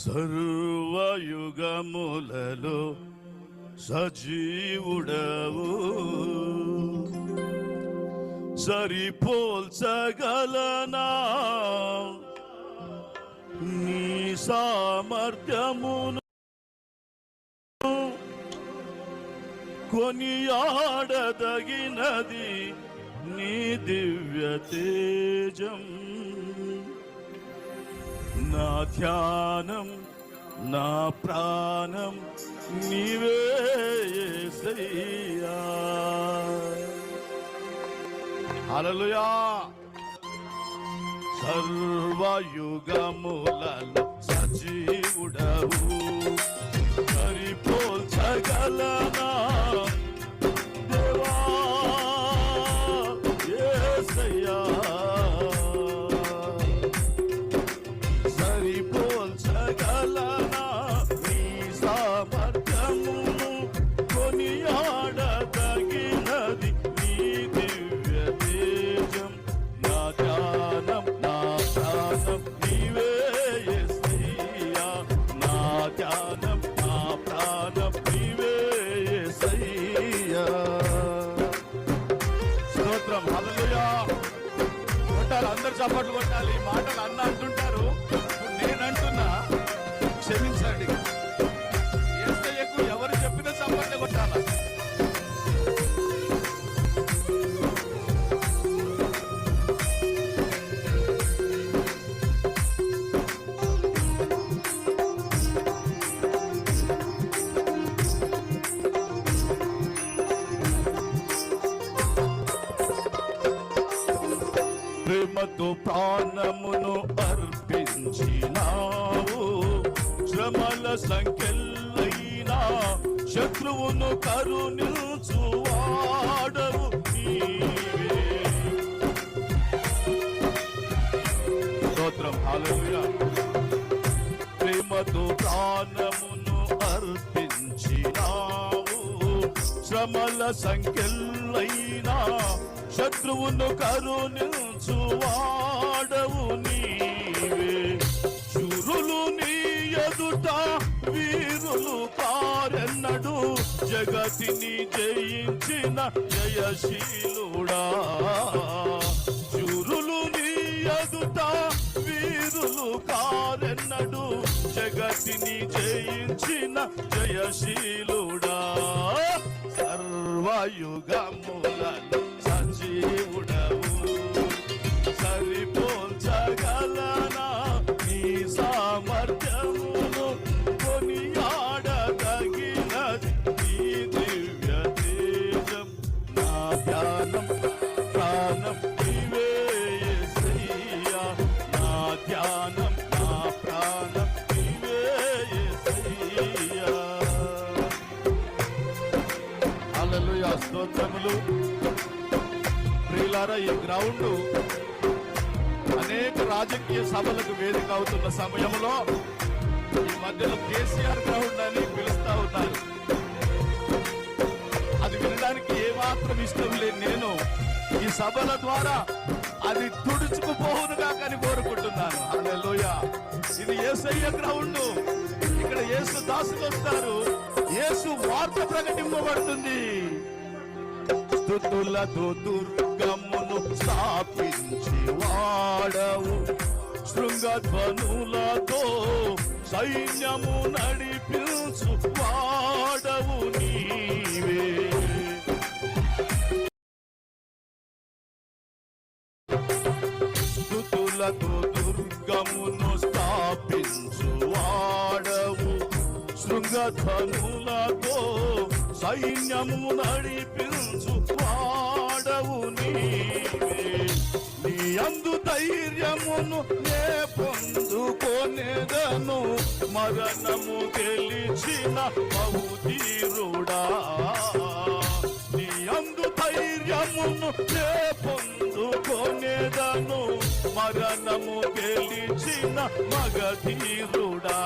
సర్వయుగములలో సజీవుడవు, సరిపోల్చగలనా నీ సామర్థ్యమును, కొనియాడదగినది నీ దివ్య తేజం. నా ధ్యానం నా ప్రాణం నీవే యేసయ్యా. హల్లెలూయా. సర్వయుగములలో సజీవుడవు, సరిపోల్చగలనా దేవా యేసయ్యా. సరిపోల్చగలనా నీ సామర్థ్యమును, కొనియాడదగినది నీ దివ్య తేజం. నా ధ్యానం నా ప్రాణం నీవే యేసయ్యా. నా ధ్యానం నా ప్రాణం నీవే యేసయ్యా. స్తోత్రం. హల్లెలూయా. కొట్టాలి, అందరు చప్పట్లు కొట్టాలి. మాటలు అన్న అంటుంటారు, నేనంటున్నా, క్షమించండి. యేసయ్యకు ఎవరు చెప్పిన చప్పట్లు కొట్టాలా? ప్రేమతో ప్రాణమును అర్పించినావు, శ్రమల సంఖ్యలైనా శత్రువును కరుణించు వాడవు నీవే. స్తోత్రం. హల్లెలూయా. ప్రేమతో ప్రాణమును అర్పించినావు, శ్రమల సంఖ్యలైనా శత్రువును కరుణించు వాడవు నీవే. శూరులు నీ ఎదుట వీరులు కారెన్నడు, జగతిని జయించిన జయశీలుడా. శూరులు నీ ఎదుట వీరులు కారెన్నడు, జగతిని జయించిన జయశీలుడా. సర్వయుగములలో సజీవుడవు, సరిపోల్చగలనా నీ సామర్థ్యమును, కొనియాడదగినది నీ దివ్య తేజం. నా ధ్యానం ప్రాణం నీవే యేసయ్యా. నా ధ్యానం నా ప్రాణం నీవే యేసయ్యా. హల్లెలూయా. స్తోత్రములు. ప్రియులారా, ఈ గ్రౌండ్ అనేక రాజకీయ సభలకు వేదిక అవుతున్న సమయంలో ఈ మధ్యలో కేసీఆర్ గ్రౌండ్ అని పిలుస్తా ఉన్నారు. అది వినడానికి ఏమాత్రం ఇష్టం లేని నేను ఈ సభల ద్వారా అది తుడుచుకుపోవునుగా కానీ కోరుకుంటున్నాను. హల్లెలూయా. ఇది యేసయ్య గ్రౌండ్. ఇక్కడ యేసు దాసులు వస్తారు, యేసు వార్త ప్రకటింపబడుతుంది. స్తుతులతో దుర్గమును స్థాపించి వాడవు, శృంగధ్వనులతో సైన్యము నడిపించు వాడవు నీవే. స్తుతులతో దుర్గమును స్థాపించు వాడవు, శృంగధ్వనులతో సైన్యము నడిపించు వాడవు నీవే. నీ అందు ధైర్యమును నే పొందుకొనేదను, మరణము గెలిచిన బహుధీరుడా. నీ అందు ధైర్యమును నే పొందుకొనేదను, మరణము గెలిచిన మగధీరుడా.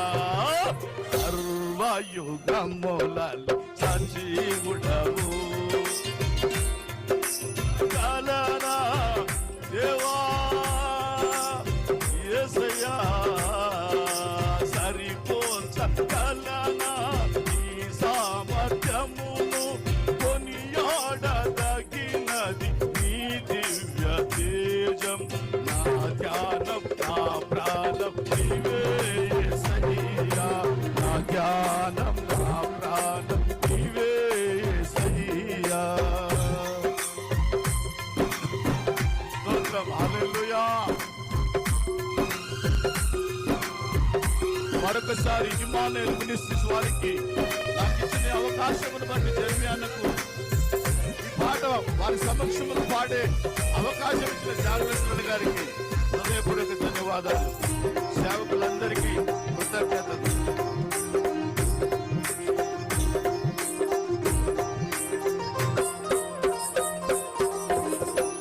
సర్వయుగములలో సజీవుడవు, గలనా దేవా యేసయ్యా. సరిపో తేజం నా ధ్యానం నా ప్రాణం నీవే యేసయ్యా నా ధ్యానం నా ప్రాణం నీవే యేసయ్యా స్తోత్రం హల్లెలూయా మరొకసారి ఇమ్మానుయేల్ మినిస్ట్రీస్ వారికి నాకు ఇచ్చిన అవకాశమును బట్టి జెర్మియాకు ఈ పాట వారి సమక్షంలో పాడే అవకాశం ఇచ్చిన జాగ్రత్త గారికి హృదయపూర్వక ధన్యవాదాలు. సేవకులందరికీ కృతజ్ఞతలు.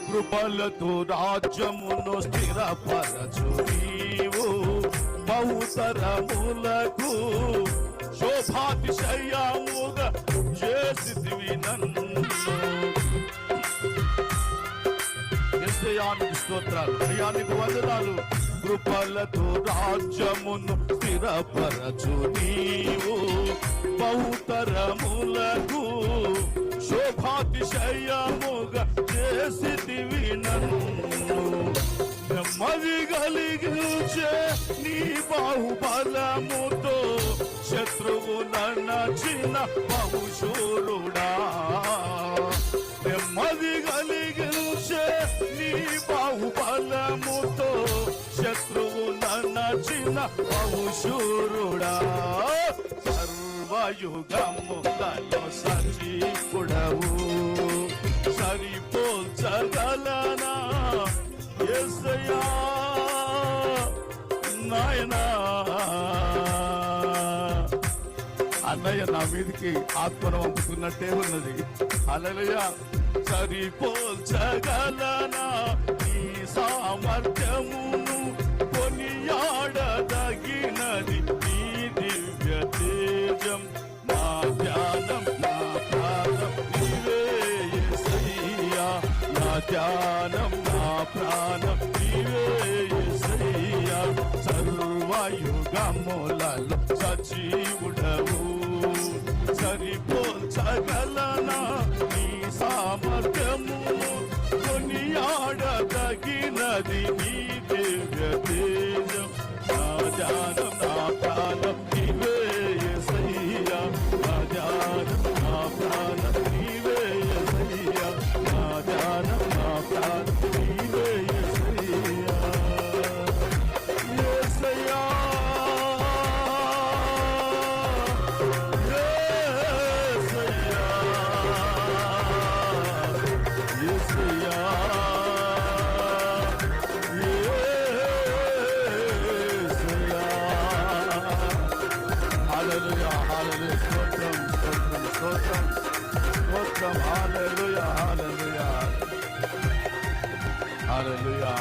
కృపలతో రాజ్యమును స్థిరపరచు నీవు బహుతరములకు శోభాతిశయముగా చేసితివి నన్ను. యేసయ్యానికి స్తోత్రాలు, అయ్యానికి వందనాలు. కృపలతో రాజ్యమును స్థిరపరచు నీవు బహుతరములకు శోభాతిశయముగా చేసితివి నన్ను. నెమ్మది కలిగించే నీ బాహుబలముతో శత్రువు నచిన బహుశూరుడా. నెమ్మది కలిగించే నీ బాహుబలముతో శత్రువు నచిన బహుశూరుడా. సర్వయుగములలో సజీవుడవు సరిపోల్చగలనా యేసయ్యా నాయనా. అన్నయ్య నా మీదికి ఆత్మను పంపుతున్నట్టే ఉన్నది. హల్లెలూయా. సరిపోల్చగలనా నీ సామర్థ్యమును కొనియాడదగినది నీ దివ్య తేజం నా ధ్యానం నా ప్రాణం నీవే యేసయ్యా నా ధ్యానం నా ప్రాణం నీవే యేసయ్యా. సర్వయుగములలో సజీవుడవు సరిపోల్చగలనా నీ సామర్థ్యము కొనియాడదగినది నీ దివ్య తేజం నా ధ్యానం నా ప్రాణం నీవే యేసయ్యా నా ధ్యానం నా ప్రాణం నీవే యేసయ్యా నా ధ్యానం నా ప్రాణం నీవే యేసయ్యా యేసయ్యా యేసయ్యా హల్లెలూయా హల్లెలూయా స్తోత్రం స్తోత్రం స్తోత్రం స్తోత్రం హల్లెలూయా హల్లెలూయా హల్లెలూయా.